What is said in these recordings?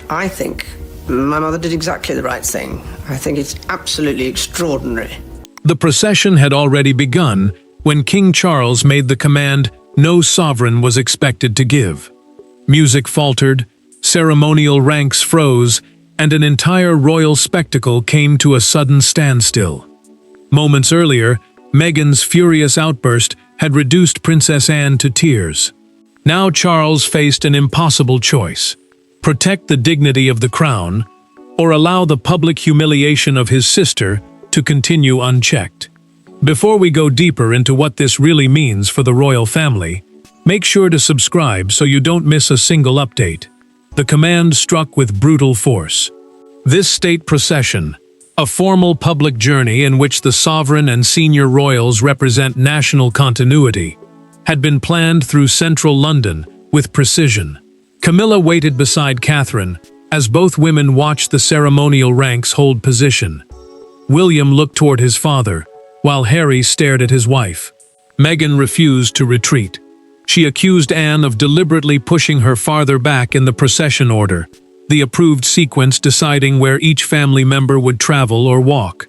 I think my mother did exactly the right thing. I think it's absolutely extraordinary. The procession had already begun when King Charles made the command no sovereign was expected to give. Music faltered, ceremonial ranks froze, and an entire royal spectacle came to a sudden standstill. Moments earlier, Meghan's furious outburst had reduced Princess Anne to tears. Now Charles faced an impossible choice: protect the dignity of the crown, or allow the public humiliation of his sister to continue unchecked. Before we go deeper into what this really means for the royal family, make sure to subscribe so you don't miss a single update. The command struck with brutal force. This state procession, a formal public journey in which the sovereign and senior royals represent national continuity, had been planned through central London with precision. Camilla waited beside Catherine as both women watched the ceremonial ranks hold position. William looked toward his father, while Harry stared at his wife. Meghan refused to retreat. She accused Anne of deliberately pushing her farther back in the procession order, the approved sequence deciding where each family member would travel or walk.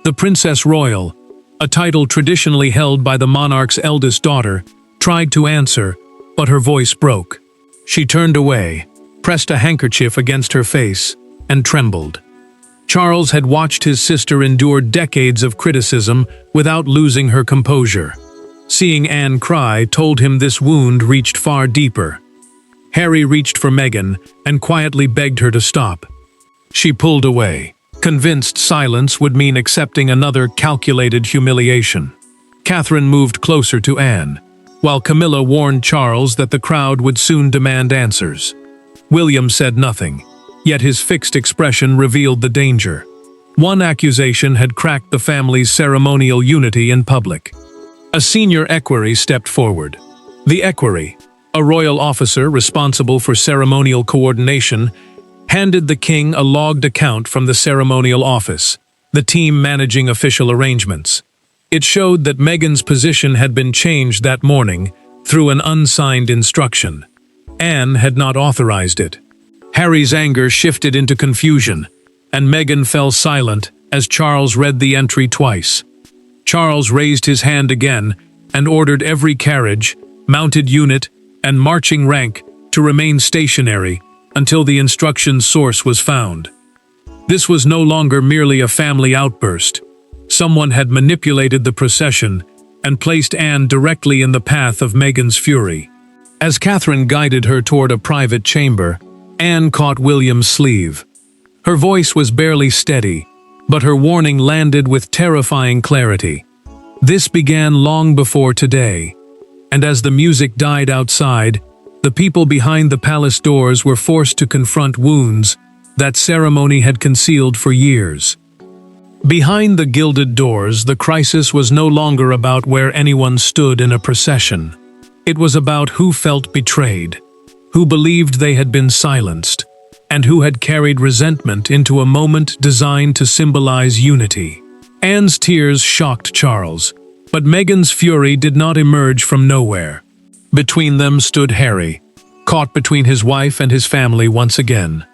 The Princess Royal, a title traditionally held by the monarch's eldest daughter, tried to answer, but her voice broke. She turned away, pressed a handkerchief against her face, and trembled. Charles had watched his sister endure decades of criticism without losing her composure. Seeing Anne cry told him this wound reached far deeper. Harry reached for Meghan and quietly begged her to stop. She pulled away, convinced silence would mean accepting another calculated humiliation. Catherine moved closer to Anne, while Camilla warned Charles that the crowd would soon demand answers. William said nothing, yet his fixed expression revealed the danger. One accusation had cracked the family's ceremonial unity in public. A senior equerry stepped forward. The equerry, a royal officer responsible for ceremonial coordination, handed the king a logged account from the ceremonial office, the team managing official arrangements. It showed that Meghan's position had been changed that morning through an unsigned instruction. Anne had not authorized it. Harry's anger shifted into confusion, and Meghan fell silent as Charles read the entry twice. Charles raised his hand again and ordered every carriage, mounted unit, and marching rank to remain stationary until the instruction's source was found. This was no longer merely a family outburst. Someone had manipulated the procession and placed Anne directly in the path of Meghan's fury. As Catherine guided her toward a private chamber, Anne caught William's sleeve. Her voice was barely steady, but her warning landed with terrifying clarity. This began long before today, and as the music died outside, the people behind the palace doors were forced to confront wounds that ceremony had concealed for years. Behind the gilded doors, the crisis was no longer about where anyone stood in a procession. It was about who felt betrayed, who believed they had been silenced, and who had carried resentment into a moment designed to symbolize unity. Anne's tears shocked Charles, but Meghan's fury did not emerge from nowhere. Between them stood Harry, caught between his wife and his family once again.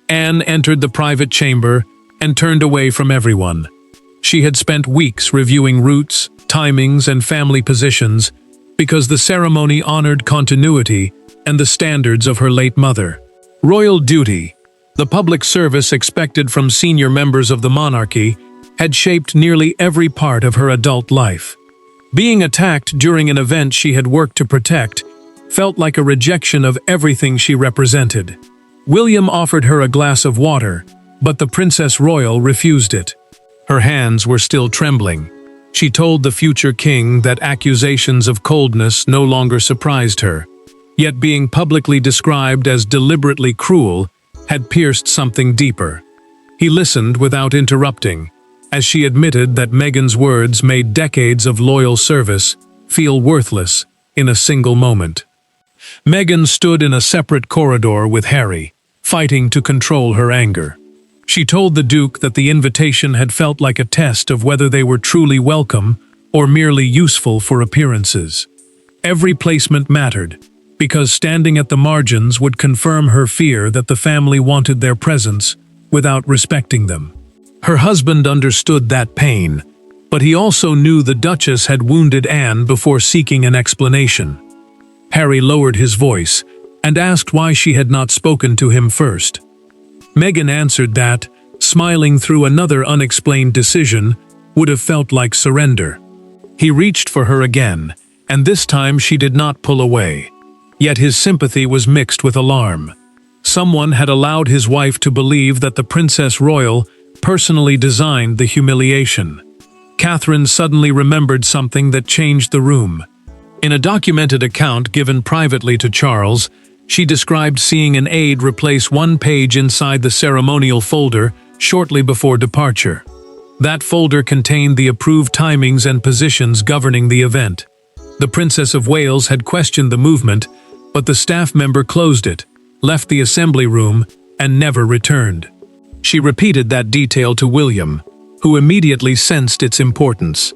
Anne entered the private chamber and turned away from everyone. She had spent weeks reviewing routes, timings, and family positions because the ceremony honored continuity and the standards of her late mother. Royal duty, the public service expected from senior members of the monarchy, had shaped nearly every part of her adult life. Being attacked during an event she had worked to protect felt like a rejection of everything she represented. William offered her a glass of water, but the Princess Royal refused it. Her hands were still trembling. She told the future king that accusations of coldness no longer surprised her, yet being publicly described as deliberately cruel had pierced something deeper. He listened without interrupting, as she admitted that Meghan's words made decades of loyal service feel worthless in a single moment. Meghan stood in a separate corridor with Harry, fighting to control her anger. She told the Duke that the invitation had felt like a test of whether they were truly welcome or merely useful for appearances. Every placement mattered, because standing at the margins would confirm her fear that the family wanted their presence without respecting them. Her husband understood that pain, but he also knew the Duchess had wounded Anne before seeking an explanation. Harry lowered his voice and asked why she had not spoken to him first. Meghan answered that, smiling through another unexplained decision, would have felt like surrender. He reached for her again, and this time she did not pull away. Yet his sympathy was mixed with alarm. Someone had allowed his wife to believe that the Princess Royal personally designed the humiliation. Catherine suddenly remembered something that changed the room. In a documented account given privately to Charles, she described seeing an aide replace one page inside the ceremonial folder shortly before departure. That folder contained the approved timings and positions governing the event. The Princess of Wales had questioned the movement, but the staff member closed it, left the assembly room, and never returned. She repeated that detail to William, who immediately sensed its importance.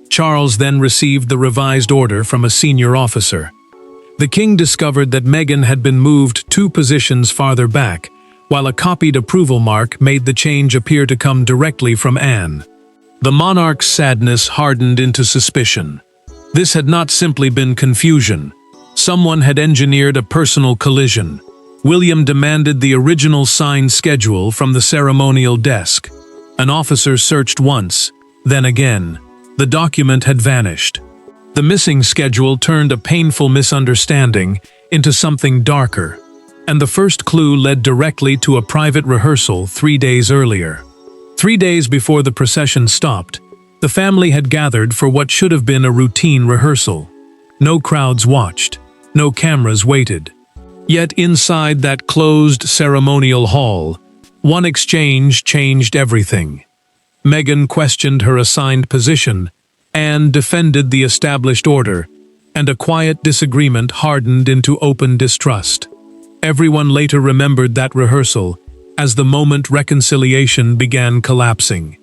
Charles then received the revised order from a senior officer. The king discovered that Meghan had been moved 2 positions farther back, while a copied approval mark made the change appear to come directly from Anne. The monarch's sadness hardened into suspicion. This had not simply been confusion. Someone had engineered a personal collision. William demanded the original signed schedule from the ceremonial desk. An officer searched once, then again. The document had vanished. The missing schedule turned a painful misunderstanding into something darker, and the first clue led directly to a private rehearsal 3 days earlier. 3 days before the procession stopped, the family had gathered for what should have been a routine rehearsal. No crowds watched, no cameras waited. Yet inside that closed ceremonial hall, one exchange changed everything. Meghan questioned her assigned position, Anne defended the established order, and a quiet disagreement hardened into open distrust. Everyone later remembered that rehearsal as the moment reconciliation began collapsing.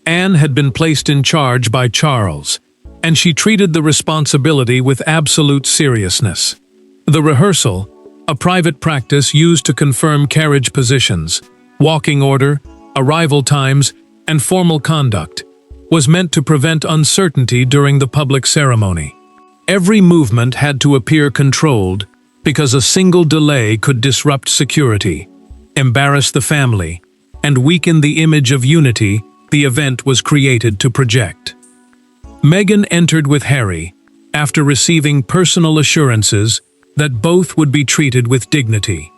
Anne had been placed in charge by Charles, and she treated the responsibility with absolute seriousness. The rehearsal, a private practice used to confirm carriage positions, walking order, arrival times, and formal conduct, was meant to prevent uncertainty during the public ceremony. Every movement had to appear controlled because a single delay could disrupt security, embarrass the family, and weaken the image of unity the event was created to project. Meghan entered with Harry after receiving personal assurances that both would be treated with dignity.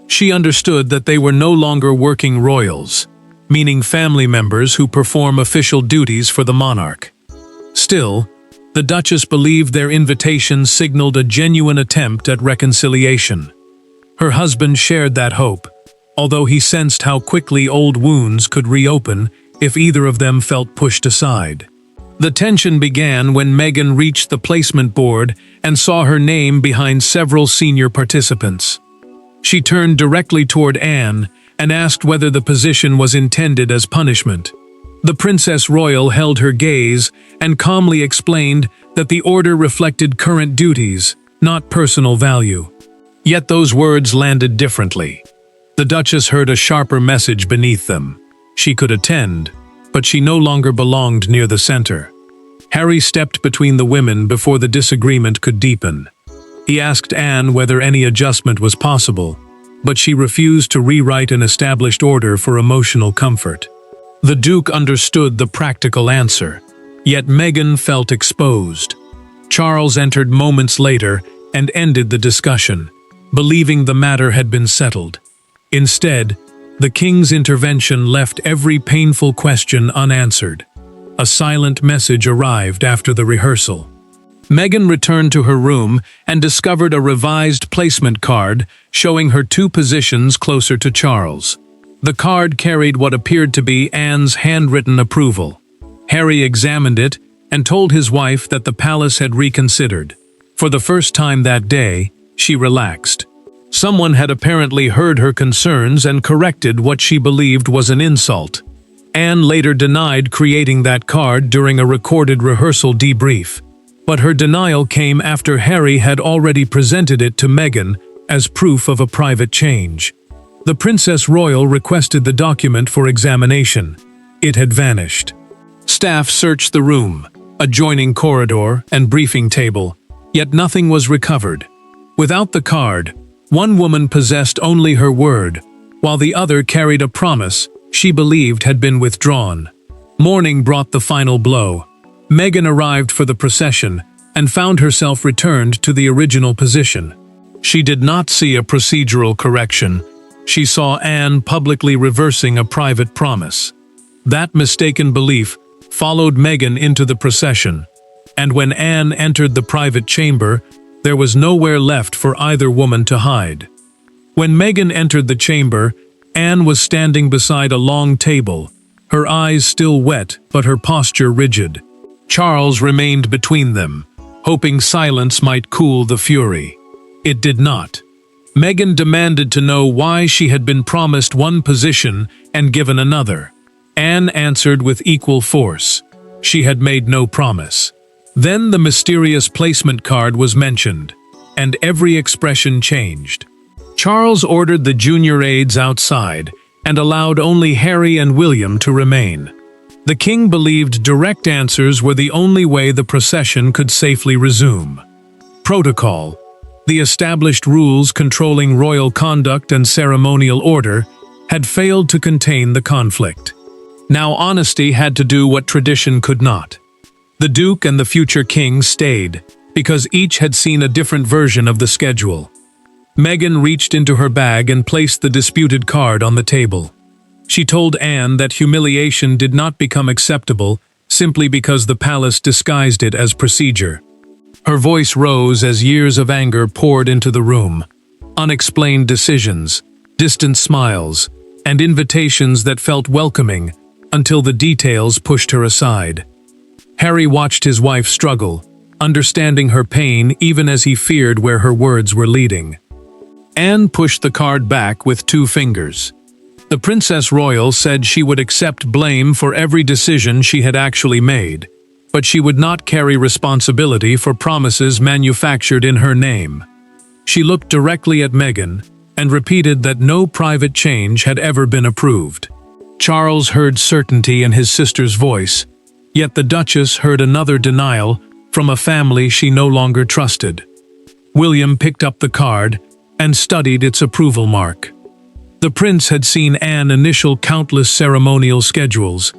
She understood that they were no longer working royals, meaning family members who perform official duties for the monarch. Still, the Duchess believed their invitation signaled a genuine attempt at reconciliation. Her husband shared that hope, although he sensed how quickly old wounds could reopen if either of them felt pushed aside. The tension began when Meghan reached the placement board and saw her name behind several senior participants. She turned directly toward Anne and asked whether the position was intended as punishment. The Princess Royal held her gaze and calmly explained that the order reflected current duties, not personal value. Yet those words landed differently. The Duchess heard a sharper message beneath them. She could attend, but she no longer belonged near the center. Harry stepped between the women before the disagreement could deepen. He asked Anne whether any adjustment was possible, but she refused to rewrite an established order for emotional comfort. The Duke understood the practical answer, yet Meghan felt exposed. Charles entered moments later and ended the discussion, believing the matter had been settled. Instead, the king's intervention left every painful question unanswered. A silent message arrived after the rehearsal. Meghan returned to her room and discovered a revised placement card showing her 2 positions closer to Charles. The card carried what appeared to be Anne's handwritten approval. Harry examined it and told his wife that the palace had reconsidered. For the first time that day, she relaxed. Someone had apparently heard her concerns and corrected what she believed was an insult. Anne later denied creating that card during a recorded rehearsal debrief. But her denial came after Harry had already presented it to Meghan as proof of a private change. The Princess Royal requested the document for examination. It had vanished. Staff searched the room, adjoining corridor and briefing table, yet nothing was recovered. Without the card, one woman possessed only her word, while the other carried a promise she believed had been withdrawn. Morning brought the final blow. Meghan arrived for the procession and found herself returned to the original position. She did not see a procedural correction. She saw Anne publicly reversing a private promise. That mistaken belief followed Meghan into the procession, and when Anne entered the private chamber, there was nowhere left for either woman to hide. When Meghan entered the chamber, Anne was standing beside a long table, her eyes still wet but her posture rigid. Charles remained between them, hoping silence might cool the fury. It did not. Meghan demanded to know why she had been promised one position and given another. Anne answered with equal force. She had made no promise. Then the mysterious placement card was mentioned, and every expression changed. Charles ordered the junior aides outside and allowed only Harry and William to remain. The king believed direct answers were the only way the procession could safely resume. Protocol, the established rules controlling royal conduct and ceremonial order, had failed to contain the conflict. Now honesty had to do what tradition could not. The Duke and the future king stayed, because each had seen a different version of the schedule. Meghan reached into her bag and placed the disputed card on the table. She told Anne that humiliation did not become acceptable simply because the palace disguised it as procedure. Her voice rose as years of anger poured into the room. Unexplained decisions, distant smiles, and invitations that felt welcoming until the details pushed her aside. Harry watched his wife struggle, understanding her pain even as he feared where her words were leading. Anne pushed the card back with 2 fingers. The Princess Royal said she would accept blame for every decision she had actually made, but she would not carry responsibility for promises manufactured in her name. She looked directly at Meghan and repeated that no private change had ever been approved. Charles heard certainty in his sister's voice, yet the Duchess heard another denial from a family she no longer trusted. William picked up the card and studied its approval mark. The prince had seen Anne initial countless ceremonial schedules,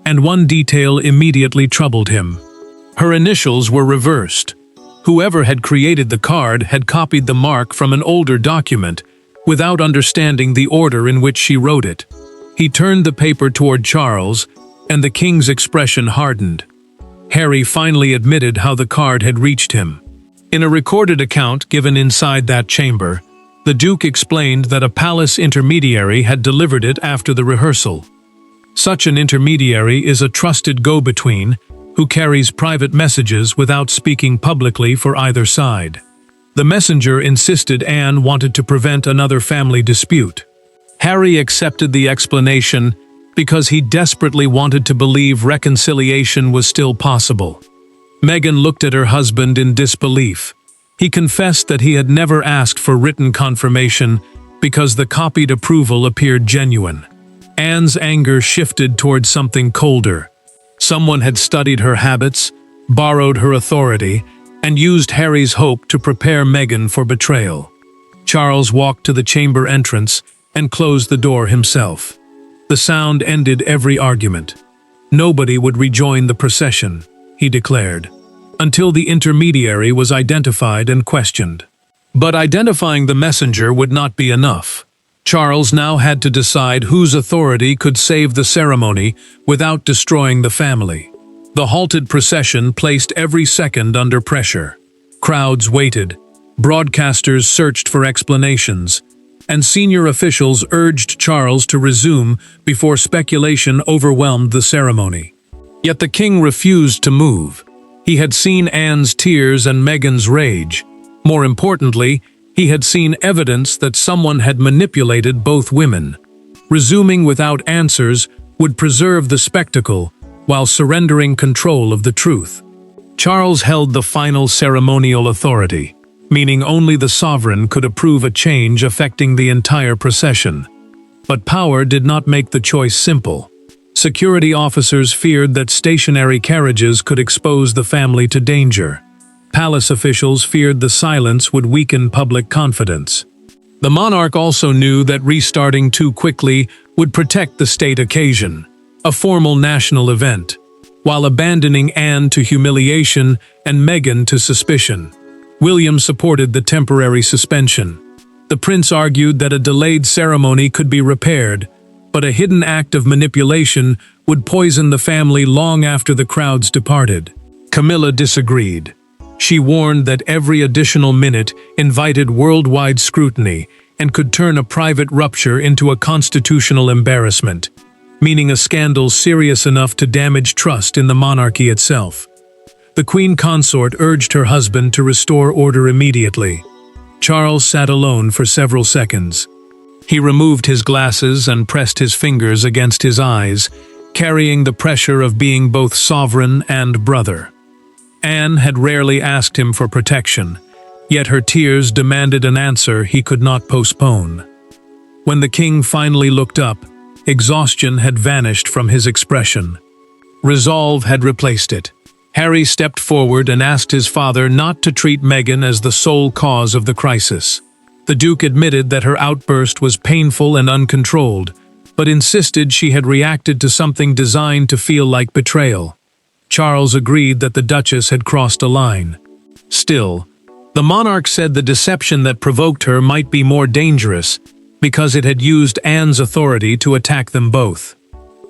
and one detail immediately troubled him. Her initials were reversed. Whoever had created the card had copied the mark from an older document without understanding the order in which she wrote it. He turned the paper toward Charles, and the king's expression hardened. Harry finally admitted how the card had reached him. In a recorded account given inside that chamber, the Duke explained that a palace intermediary had delivered it after the rehearsal. Such an intermediary is a trusted go-between who carries private messages without speaking publicly for either side. The messenger insisted Anne wanted to prevent another family dispute. Harry accepted the explanation because he desperately wanted to believe reconciliation was still possible. Meghan looked at her husband in disbelief. He confessed that he had never asked for written confirmation because the copied approval appeared genuine. Anne's anger shifted toward something colder. Someone had studied her habits, borrowed her authority, and used Harry's hope to prepare Meghan for betrayal. Charles walked to the chamber entrance and closed the door himself. The sound ended every argument. Nobody would rejoin the procession, he declared, until the intermediary was identified and questioned. But identifying the messenger would not be enough. Charles now had to decide whose authority could save the ceremony without destroying the family. The halted procession placed every second under pressure. Crowds waited, broadcasters searched for explanations, and senior officials urged Charles to resume before speculation overwhelmed the ceremony. Yet the king refused to move. He had seen Anne's tears and Meghan's rage. More importantly, he had seen evidence that someone had manipulated both women. Resuming without answers would preserve the spectacle while surrendering control of the truth. Charles held the final ceremonial authority, meaning only the sovereign could approve a change affecting the entire procession. But power did not make the choice simple. Security officers feared that stationary carriages could expose the family to danger. Palace officials feared the silence would weaken public confidence. The monarch also knew that restarting too quickly would protect the state occasion, a formal national event, while abandoning Anne to humiliation and Meghan to suspicion. William supported the temporary suspension. The prince argued that a delayed ceremony could be repaired, but a hidden act of manipulation would poison the family long after the crowds departed. Camilla disagreed. She warned that every additional minute invited worldwide scrutiny and could turn a private rupture into a constitutional embarrassment, meaning a scandal serious enough to damage trust in the monarchy itself. The queen consort urged her husband to restore order immediately. Charles sat alone for several seconds. He removed his glasses and pressed his fingers against his eyes, carrying the pressure of being both sovereign and brother. Anne had rarely asked him for protection, yet her tears demanded an answer he could not postpone. When the king finally looked up, exhaustion had vanished from his expression. Resolve had replaced it. Harry stepped forward and asked his father not to treat Meghan as the sole cause of the crisis. The Duke admitted that her outburst was painful and uncontrolled, but insisted she had reacted to something designed to feel like betrayal. Charles agreed that the Duchess had crossed a line. Still, the monarch said the deception that provoked her might be more dangerous because it had used Anne's authority to attack them both.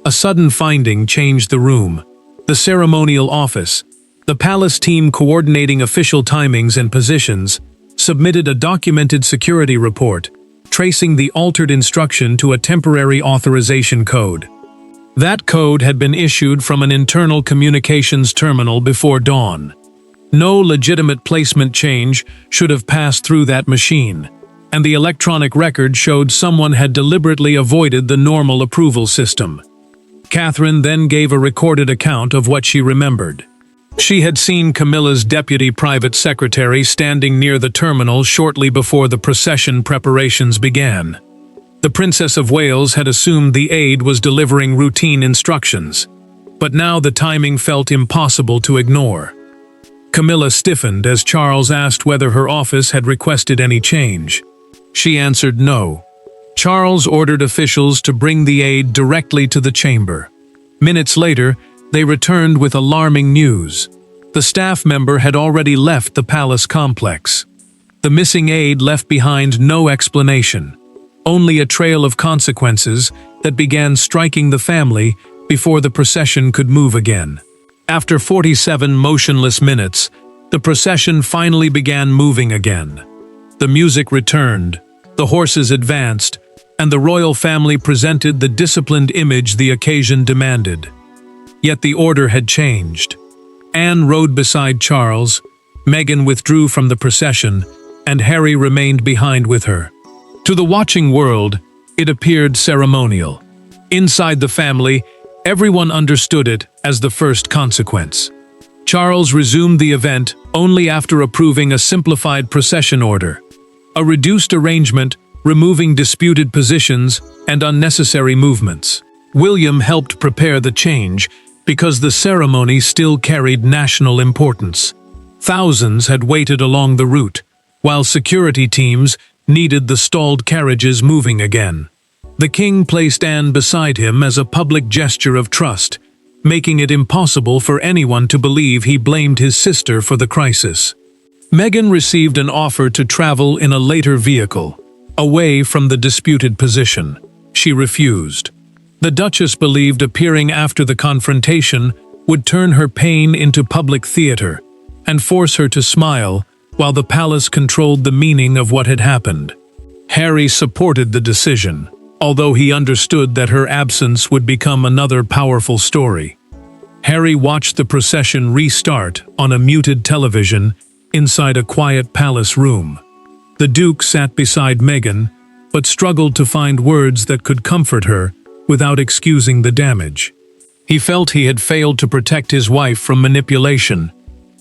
A sudden finding changed the room. The ceremonial office, the palace team coordinating official timings and positions, submitted a documented security report, tracing the altered instruction to a temporary authorization code. That code had been issued from an internal communications terminal before dawn. No legitimate placement change should have passed through that machine, and the electronic record showed someone had deliberately avoided the normal approval system. Catherine then gave a recorded account of what she remembered. She had seen Camilla's deputy private secretary standing near the terminal shortly before the procession preparations began. The Princess of Wales had assumed the aide was delivering routine instructions, but now the timing felt impossible to ignore. Camilla stiffened as Charles asked whether her office had requested any change. She answered no. Charles ordered officials to bring the aide directly to the chamber. Minutes later, they returned with alarming news. The staff member had already left the palace complex. The missing aide left behind no explanation, only a trail of consequences that began striking the family before the procession could move again. After 47 motionless minutes, the procession finally began moving again. The music returned, the horses advanced, and the royal family presented the disciplined image the occasion demanded. Yet the order had changed. Anne rode beside Charles, Meghan withdrew from the procession, and Harry remained behind with her. To the watching world, it appeared ceremonial. Inside the family, everyone understood it as the first consequence. Charles resumed the event only after approving a simplified procession order, a reduced arrangement removing disputed positions and unnecessary movements. William helped prepare the change because the ceremony still carried national importance. Thousands had waited along the route, while security teams needed the stalled carriages moving again. The king placed Anne beside him as a public gesture of trust, making it impossible for anyone to believe he blamed his sister for the crisis. Meghan received an offer to travel in a later vehicle, away from the disputed position. She refused. The Duchess believed appearing after the confrontation would turn her pain into public theater and force her to smile while the palace controlled the meaning of what had happened. Harry supported the decision, although he understood that her absence would become another powerful story. Harry watched the procession restart on a muted television inside a quiet palace room. The Duke sat beside Meghan, but struggled to find words that could comfort her without excusing the damage. He felt he had failed to protect his wife from manipulation,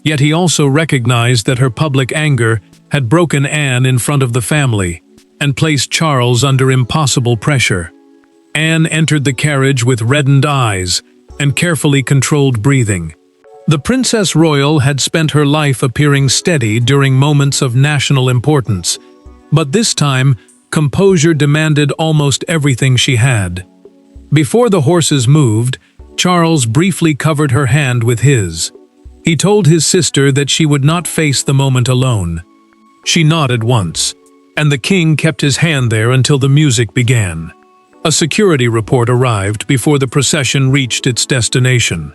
Yet he also recognized that her public anger had broken Anne in front of the family and placed Charles under impossible pressure. Anne entered the carriage with reddened eyes and carefully controlled breathing. The Princess Royal had spent her life appearing steady during moments of national importance, but this time, composure demanded almost everything she had. Before the horses moved, Charles briefly covered her hand with his. He told his sister that she would not face the moment alone. She nodded once, and the king kept his hand there until the music began. A security report arrived before the procession reached its destination.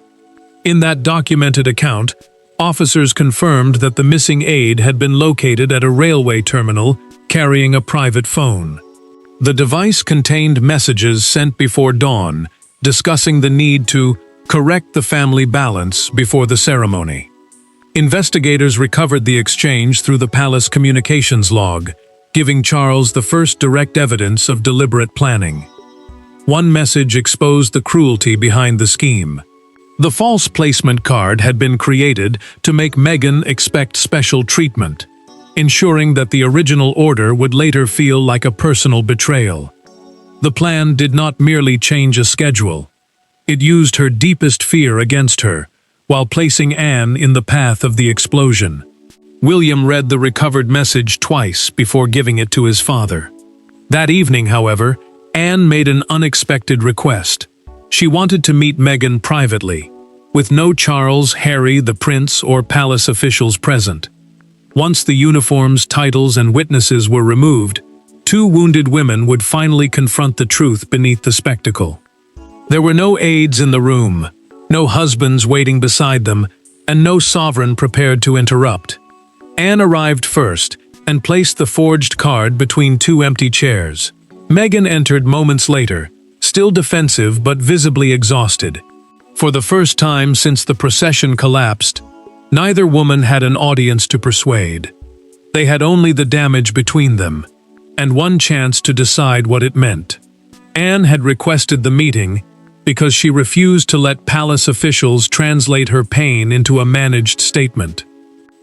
In that documented account, officers confirmed that the missing aide had been located at a railway terminal carrying a private phone. The device contained messages sent before dawn, discussing the need to correct the family balance before the ceremony. Investigators recovered the exchange through the palace communications log, giving Charles the first direct evidence of deliberate planning. One message exposed the cruelty behind the scheme. The false placement card had been created to make Meghan expect special treatment, ensuring that the original order would later feel like a personal betrayal. The plan did not merely change a schedule. It used her deepest fear against her, while placing Anne in the path of the explosion. William read the recovered message twice before giving it to his father. That evening, however, Anne made an unexpected request. She wanted to meet Meghan privately, with no Charles, Harry, the prince, or palace officials present. Once the uniforms, titles, and witnesses were removed, two wounded women would finally confront the truth beneath the spectacle. There were no aides in the room, no husbands waiting beside them, and no sovereign prepared to interrupt. Anne arrived first and placed the forged card between two empty chairs. Meghan entered moments later, still defensive but visibly exhausted. For the first time since the procession collapsed, neither woman had an audience to persuade. They had only the damage between them, and one chance to decide what it meant. Anne had requested the meeting because she refused to let palace officials translate her pain into a managed statement.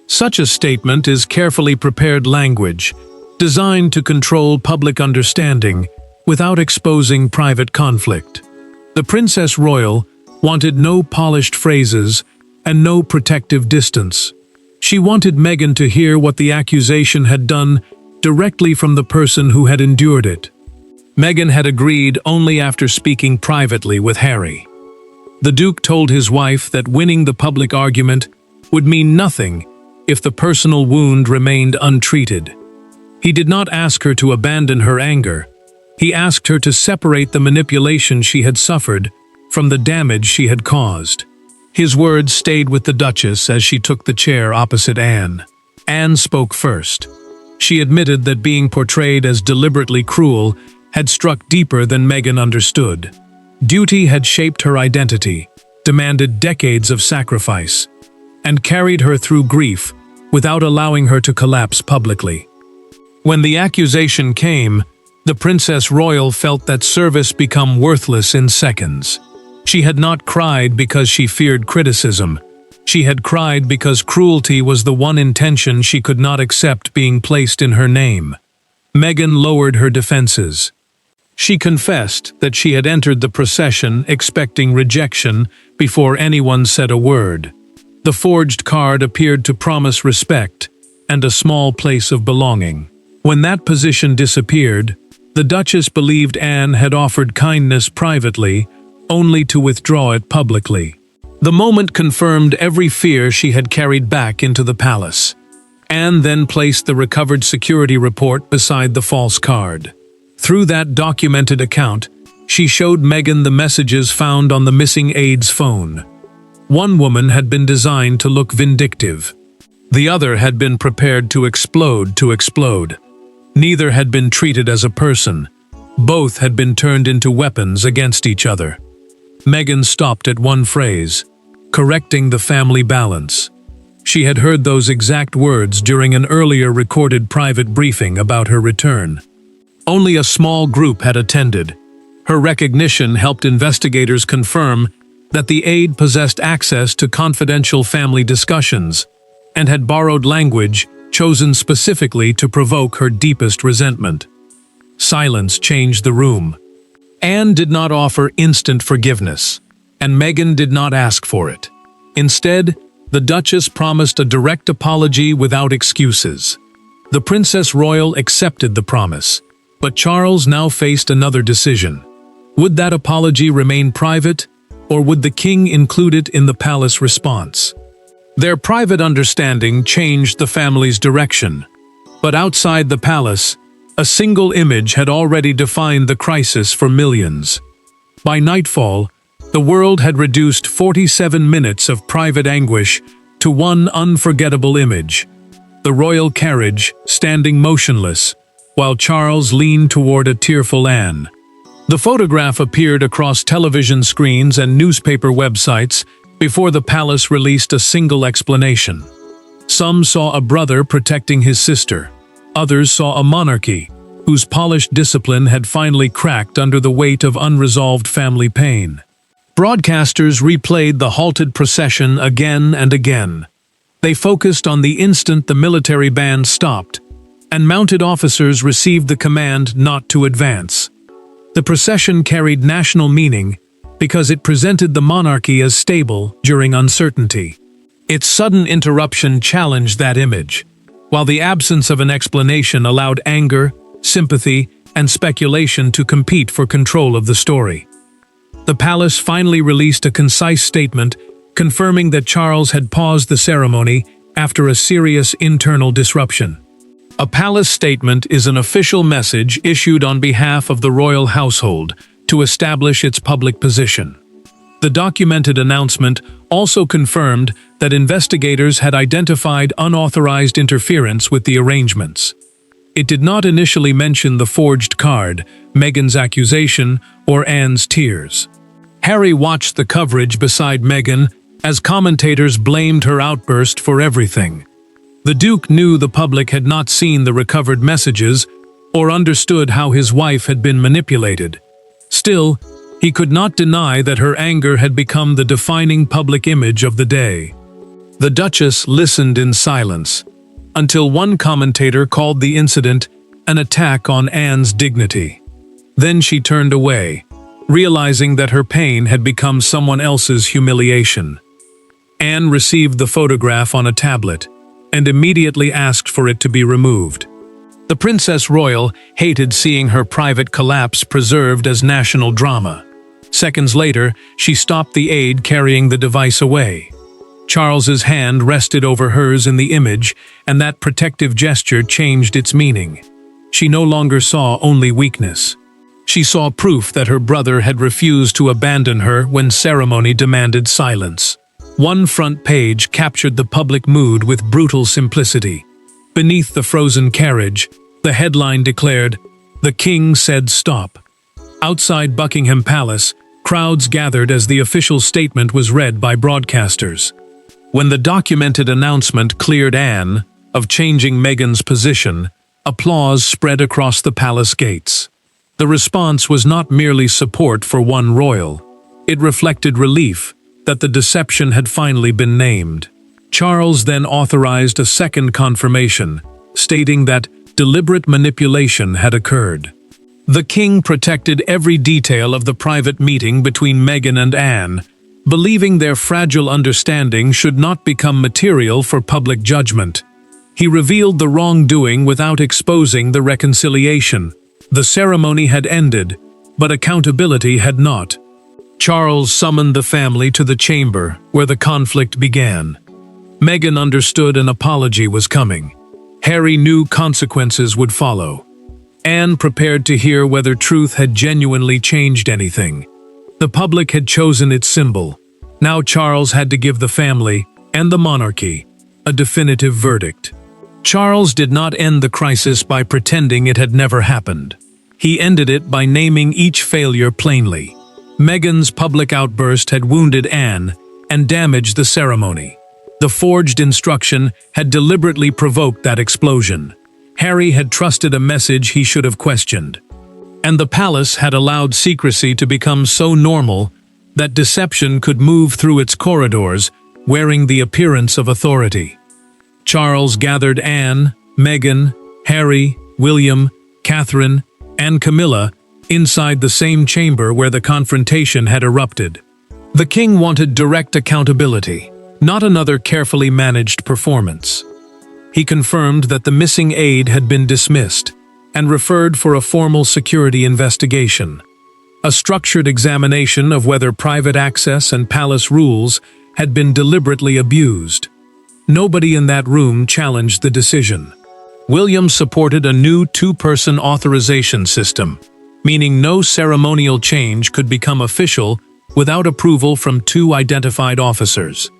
Such a statement is carefully prepared language, designed to control public understanding without exposing private conflict. The Princess Royal wanted no polished phrases and no protective distance. She wanted Meghan to hear what the accusation had done directly from the person who had endured it. Meghan had agreed only after speaking privately with Harry. The Duke told his wife that winning the public argument would mean nothing if the personal wound remained untreated. He did not ask her to abandon her anger. He asked her to separate the manipulation she had suffered from the damage she had caused. His words stayed with the Duchess as she took the chair opposite Anne. Anne spoke first. She admitted that being portrayed as deliberately cruel had struck deeper than Meghan understood. Duty had shaped her identity, demanded decades of sacrifice, and carried her through grief without allowing her to collapse publicly. When the accusation came, the Princess Royal felt that service become worthless in seconds. She had not cried because she feared criticism. She had cried because cruelty was the one intention she could not accept being placed in her name. Meghan lowered her defenses. She confessed that she had entered the procession expecting rejection before anyone said a word. The forged card appeared to promise respect and a small place of belonging. When that position disappeared, the Duchess believed Anne had offered kindness privately, only to withdraw it publicly. The moment confirmed every fear she had carried back into the palace. Anne then placed the recovered security report beside the false card. Through that documented account, she showed Meghan the messages found on the missing aide's phone. One woman had been designed to look vindictive. The other had been prepared to explode. Neither had been treated as a person. Both had been turned into weapons against each other. Meghan stopped at one phrase, correcting the family balance. She had heard those exact words during an earlier recorded private briefing about her return. Only a small group had attended. Her recognition helped investigators confirm that the aide possessed access to confidential family discussions, and had borrowed language chosen specifically to provoke her deepest resentment. Silence changed the room. Anne did not offer instant forgiveness, and Meghan did not ask for it. Instead, the Duchess promised a direct apology without excuses. The Princess Royal accepted the promise, but Charles now faced another decision. Would that apology remain private, or would the king include it in the palace response? Their private understanding changed the family's direction, but outside the palace, a single image had already defined the crisis for millions. By nightfall, the world had reduced 47 minutes of private anguish to one unforgettable image: the royal carriage standing motionless, while Charles leaned toward a tearful Anne. The photograph appeared across television screens and newspaper websites before the palace released a single explanation. Some saw a brother protecting his sister. Others saw a monarchy whose polished discipline had finally cracked under the weight of unresolved family pain. Broadcasters replayed the halted procession again and again. They focused on the instant the military band stopped, and mounted officers received the command not to advance. The procession carried national meaning because it presented the monarchy as stable during uncertainty. Its sudden interruption challenged that image, while the absence of an explanation allowed anger, sympathy, and speculation to compete for control of the story. The palace finally released a concise statement confirming that Charles had paused the ceremony after a serious internal disruption. A palace statement is an official message issued on behalf of the royal household to establish its public position. The documented announcement also confirmed that investigators had identified unauthorized interference with the arrangements. It did not initially mention the forged card, Meghan's accusation, or Anne's tears. Harry watched the coverage beside Meghan as commentators blamed her outburst for everything. The Duke knew the public had not seen the recovered messages or understood how his wife had been manipulated. Still, he could not deny that her anger had become the defining public image of the day. The Duchess listened in silence, until one commentator called the incident an attack on Anne's dignity. Then she turned away, realizing that her pain had become someone else's humiliation. Anne received the photograph on a tablet, and immediately asked for it to be removed. The Princess Royal hated seeing her private collapse preserved as national drama. Seconds later, she stopped the aide carrying the device away. Charles's hand rested over hers in the image, and that protective gesture changed its meaning. She no longer saw only weakness. She saw proof that her brother had refused to abandon her when ceremony demanded silence. One front page captured the public mood with brutal simplicity. Beneath the frozen carriage, the headline declared, "The King said stop." Outside Buckingham Palace, crowds gathered as the official statement was read by broadcasters. When the documented announcement cleared Anne of changing Meghan's position, applause spread across the palace gates. The response was not merely support for one royal. It reflected relief that the deception had finally been named. Charles then authorized a second confirmation, stating that deliberate manipulation had occurred. The king protected every detail of the private meeting between Meghan and Anne, believing their fragile understanding should not become material for public judgment. He revealed the wrongdoing without exposing the reconciliation. The ceremony had ended, but accountability had not. Charles summoned the family to the chamber where the conflict began. Meghan understood an apology was coming. Harry knew consequences would follow. Anne prepared to hear whether truth had genuinely changed anything. The public had chosen its symbol. Now Charles had to give the family, and the monarchy, a definitive verdict. Charles did not end the crisis by pretending it had never happened. He ended it by naming each failure plainly. Meghan's public outburst had wounded Anne and damaged the ceremony. The forged instruction had deliberately provoked that explosion. Harry had trusted a message he should have questioned. And the palace had allowed secrecy to become so normal that deception could move through its corridors, wearing the appearance of authority. Charles gathered Anne, Meghan, Harry, William, Catherine, and Camilla inside the same chamber where the confrontation had erupted. The king wanted direct accountability, not another carefully managed performance. He confirmed that the missing aide had been dismissed and referred for a formal security investigation. A structured examination of whether private access and palace rules had been deliberately abused. Nobody in that room challenged the decision. William supported a new two-person authorization system, meaning no ceremonial change could become official without approval from two identified officers.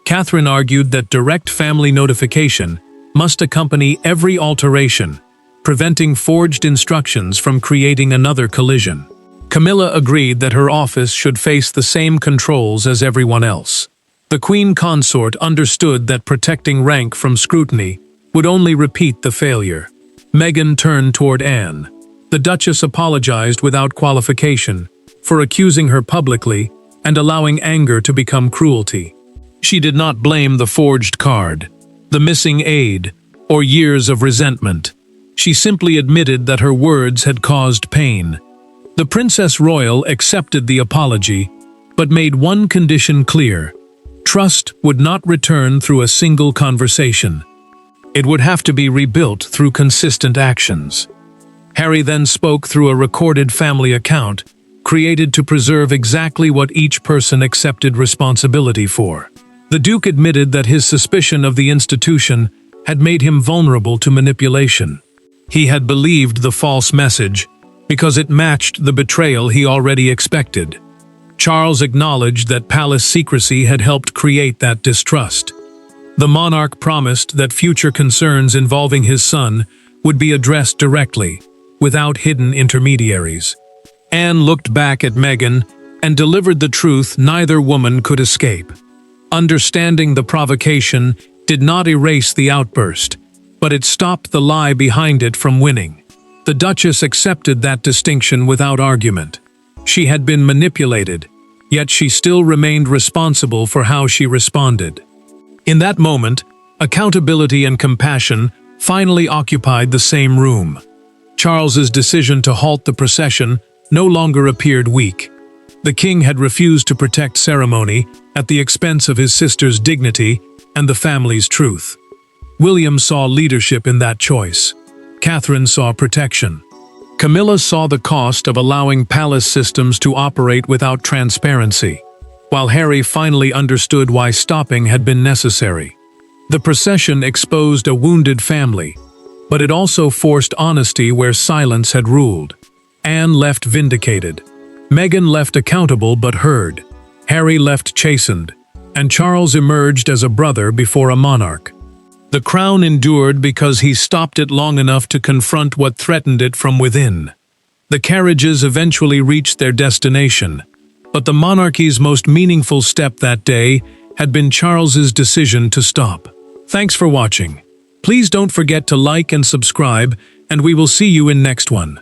Catherine argued that direct family notification must accompany every alteration, preventing forged instructions from creating another collision. Camilla agreed that her office should face the same controls as everyone else. The Queen Consort understood that protecting rank from scrutiny would only repeat the failure. Meghan turned toward Anne. The Duchess apologized without qualification for accusing her publicly and allowing anger to become cruelty. She did not blame the forged card, the missing aide, or years of resentment. She simply admitted that her words had caused pain. The Princess Royal accepted the apology, but made one condition clear: trust would not return through a single conversation. It would have to be rebuilt through consistent actions. Harry then spoke through a recorded family account, created to preserve exactly what each person accepted responsibility for. The Duke admitted that his suspicion of the institution had made him vulnerable to manipulation. He had believed the false message because it matched the betrayal he already expected. Charles acknowledged that palace secrecy had helped create that distrust. The monarch promised that future concerns involving his son would be addressed directly, without hidden intermediaries. Anne looked back at Meghan and delivered the truth neither woman could escape. Understanding the provocation did not erase the outburst, but it stopped the lie behind it from winning. The Duchess accepted that distinction without argument. She had been manipulated, yet she still remained responsible for how she responded. In that moment, accountability and compassion finally occupied the same room. Charles's decision to halt the procession no longer appeared weak. The king had refused to protect ceremony at the expense of his sister's dignity and the family's truth. William saw leadership in that choice. Catherine saw protection. Camilla saw the cost of allowing palace systems to operate without transparency, while Harry finally understood why stopping had been necessary. The procession exposed a wounded family, but it also forced honesty where silence had ruled. Anne left vindicated. Meghan left accountable but heard. Harry left chastened, and Charles emerged as a brother before a monarch. The crown endured because he stopped it long enough to confront what threatened it from within. The carriages eventually reached their destination, but the monarchy's most meaningful step that day had been Charles's decision to stop. Thanks for watching. Please don't forget to like and subscribe, and we will see you in next one.